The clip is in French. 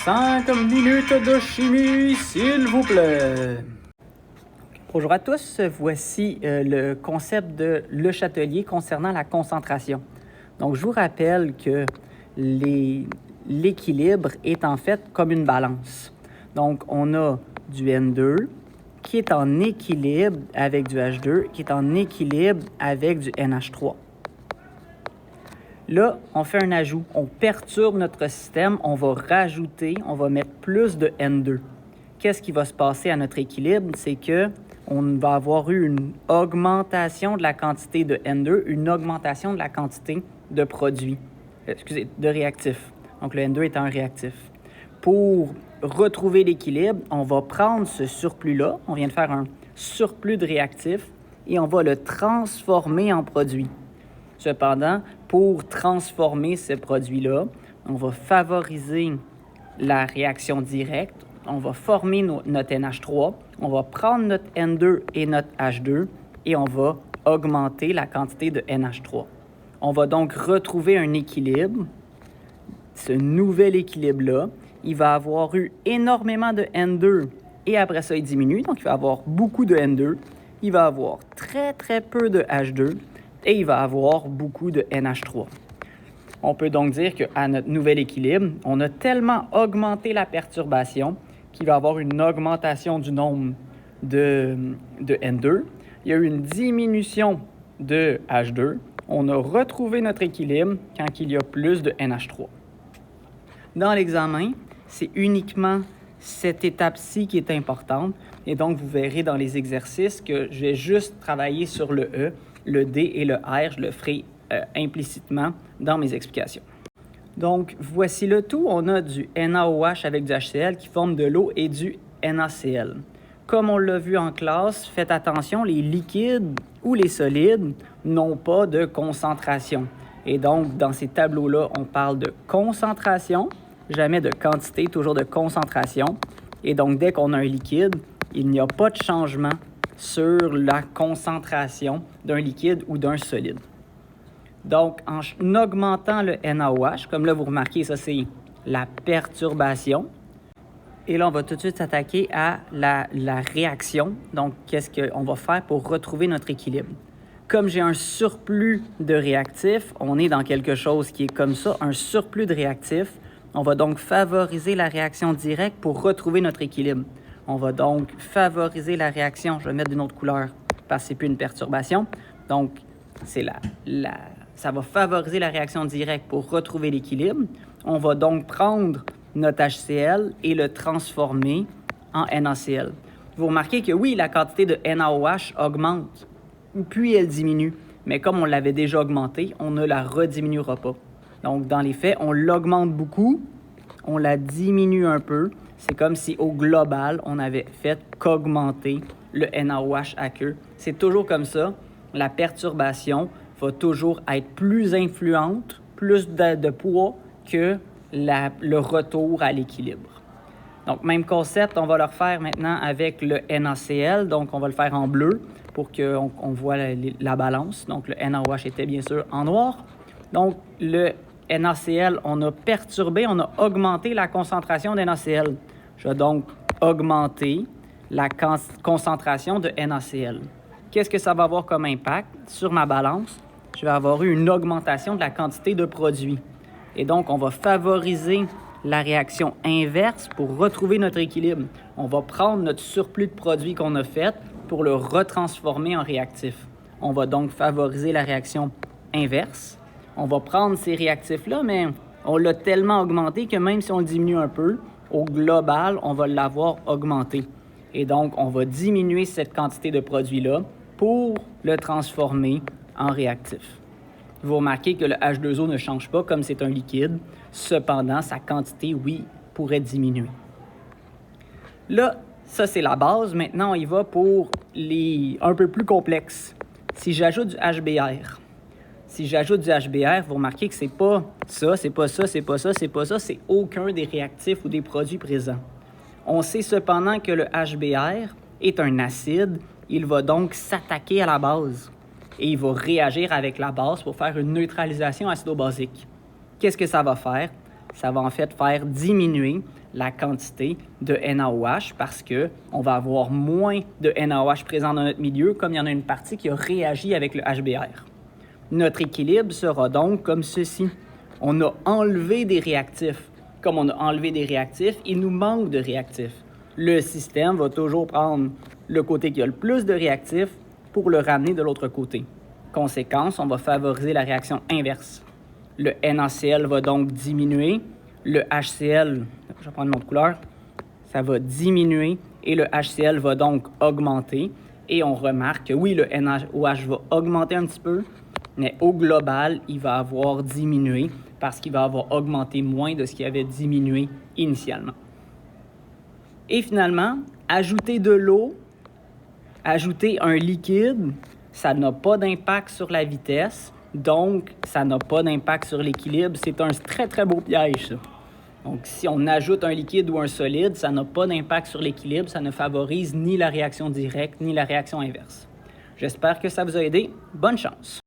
5 minutes de chimie, s'il vous plaît. Bonjour à tous, voici le concept de Le Chatelier concernant la concentration. Donc, je vous rappelle que l'équilibre est en fait comme une balance. Donc, on a du N2 qui est en équilibre avec du H2, qui est en équilibre avec du NH3. Là, on fait un ajout, on perturbe notre système, on va rajouter, on va mettre plus de N2. Qu'est-ce qui va se passer à notre équilibre? C'est qu'on va avoir eu une augmentation de la quantité de N2, une augmentation de la quantité de produits, de réactifs. Donc, le N2 est un réactif. Pour retrouver l'équilibre, on va prendre ce surplus-là, on vient de faire un surplus de réactifs, et on va le transformer en produit. Cependant, pour transformer ce produit-là, on va favoriser la réaction directe, on va former notre NH3, on va prendre notre N2 et notre H2 et on va augmenter la quantité de NH3. On va donc retrouver un équilibre. Ce nouvel équilibre-là, il va avoir eu énormément de N2 et après ça, il diminue. Donc, il va avoir beaucoup de N2, il va avoir très, très peu de H2 et il va avoir beaucoup de NH3. On peut donc dire qu'à notre nouvel équilibre, on a tellement augmenté la perturbation qu'il va y avoir une augmentation du nombre de N2. Il y a eu une diminution de H2. On a retrouvé notre équilibre quand il y a plus de NH3. Dans l'examen, c'est uniquement cette étape-ci qui est importante. Et donc, vous verrez dans les exercices que je vais juste travailler sur le E, le D et le R. Je le ferai implicitement dans mes explications. Donc, voici le tout. On a du NaOH avec du HCl qui forme de l'eau et du NaCl. Comme on l'a vu en classe, faites attention, les liquides ou les solides n'ont pas de concentration. Et donc, dans ces tableaux-là, on parle de concentration, jamais de quantité, toujours de concentration. Et donc, dès qu'on a un liquide, il n'y a pas de changement sur la concentration d'un liquide ou d'un solide. Donc, en augmentant le NaOH, comme là, vous remarquez, ça, c'est la perturbation. Et là, on va tout de suite s'attaquer à la réaction. Donc, qu'est-ce qu'on va faire pour retrouver notre équilibre? Comme j'ai un surplus de réactifs, on est dans quelque chose qui est comme ça, un surplus de réactifs. On va donc favoriser la réaction directe pour retrouver notre équilibre. On va donc favoriser la réaction. Je vais mettre d'une autre couleur parce que ce n'est plus une perturbation. Donc, c'est ça va favoriser la réaction directe pour retrouver l'équilibre. On va donc prendre notre HCl et le transformer en NaCl. Vous remarquez que oui, la quantité de NaOH augmente, puis elle diminue. Mais comme on l'avait déjà augmentée, on ne la rediminuera pas. Donc, dans les faits, on l'augmente beaucoup, on la diminue un peu. C'est comme si, au global, on avait fait qu'augmenter le NaOH aqueux. C'est toujours comme ça. La perturbation va toujours être plus influente, plus de poids que le retour à l'équilibre. Donc, même concept, on va le refaire maintenant avec le NaCl. Donc, on va le faire en bleu pour qu'on voit la balance. Donc, le NaOH était bien sûr en noir. Donc, le NaCl, on a perturbé, on a augmenté la concentration de NaCl. Je vais donc augmenter la concentration de NaCl. Qu'est-ce que ça va avoir comme impact sur ma balance? Je vais avoir eu une augmentation de la quantité de produit. Et donc, on va favoriser la réaction inverse pour retrouver notre équilibre. On va prendre notre surplus de produit qu'on a fait pour le retransformer en réactif. On va donc favoriser la réaction inverse. On va prendre ces réactifs-là, mais on l'a tellement augmenté que même si on le diminue un peu, au global, on va l'avoir augmenté. Et donc, on va diminuer cette quantité de produit-là pour le transformer en réactif. Vous remarquez que le H2O ne change pas comme c'est un liquide. Cependant, sa quantité, oui, pourrait diminuer. Là, ça, c'est la base. Maintenant, on y va pour les un peu plus complexes. Si j'ajoute du HBr, vous remarquez que c'est pas ça, c'est pas ça, c'est pas ça, c'est pas ça, c'est aucun des réactifs ou des produits présents. On sait cependant que le HBr est un acide. Il va donc s'attaquer à la base et il va réagir avec la base pour faire une neutralisation acido-basique. Qu'est-ce que ça va faire? Ça va en fait faire diminuer la quantité de NaOH parce qu'on va avoir moins de NaOH présent dans notre milieu comme il y en a une partie qui a réagi avec le HBr. Notre équilibre sera donc comme ceci. On a enlevé des réactifs. Comme on a enlevé des réactifs, il nous manque de réactifs. Le système va toujours prendre le côté qui a le plus de réactifs pour le ramener de l'autre côté. Conséquence, on va favoriser la réaction inverse. Le NaCl va donc diminuer, le HCl, je vais prendre une autre couleur, ça va diminuer et le HCl va donc augmenter. Et on remarque que oui, le NaOH va augmenter un petit peu, mais au global, il va avoir diminué parce qu'il va avoir augmenté moins de ce qui avait diminué initialement. Et finalement, ajouter de l'eau, ajouter un liquide, ça n'a pas d'impact sur la vitesse, donc ça n'a pas d'impact sur l'équilibre. C'est un très, très beau piège, ça. Donc, si on ajoute un liquide ou un solide, ça n'a pas d'impact sur l'équilibre, ça ne favorise ni la réaction directe ni la réaction inverse. J'espère que ça vous a aidé. Bonne chance!